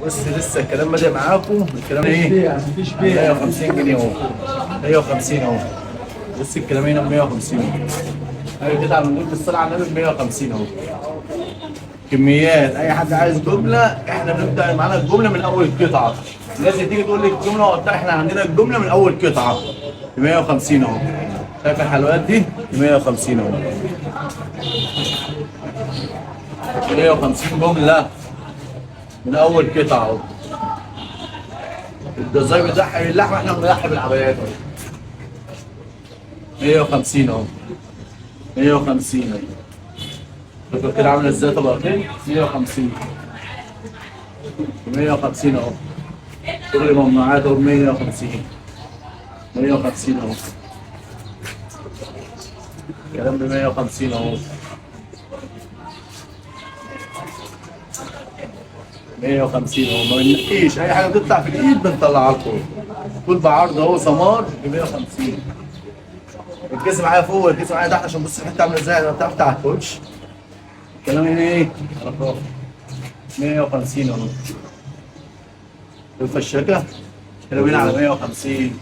بص لسه الكلام بادئ معاكم. الكلام ايه؟ مفيش 150 جنيه اهو. 150 اهو. بص الكلام هنا ب 150. ايوه كده على النبي بالصلاه على النبي ب 150 اهو. كميات اي حد عايز جمله احنا بنبدا معانا الجمله من اول قطعه. لازم تيجي تقول لي الجمله وقتها احنا عندنا الجمله من اول قطعه ب 150 اهو. شايف الحلويات دي؟ ب 150 اهو. 150 جمله من اول قطعه اهو. الجزار بيضحي باللحمه احنا بنضحي بالعبايات اهو. 150 اهو. 150 اهو. شوف كده عامله ازاي طبقتين. 150. 150 اهو. شغل ممنوعات اهو. 150. 150 اهو. كلام ب 150 اهو. 150 اهو. ما بننقيش اي حاجه بتطلع في الايد بنطلعها لكم. طول بعرض اهو سمار ب 150. الكيس معايا فوق والكيس معايا تحت عشان بص الحته عامله ازاي. انا بتاعت تحت وش الكلام هنا ايه؟ 150 اهو. الفشاكه كده بينا على 150.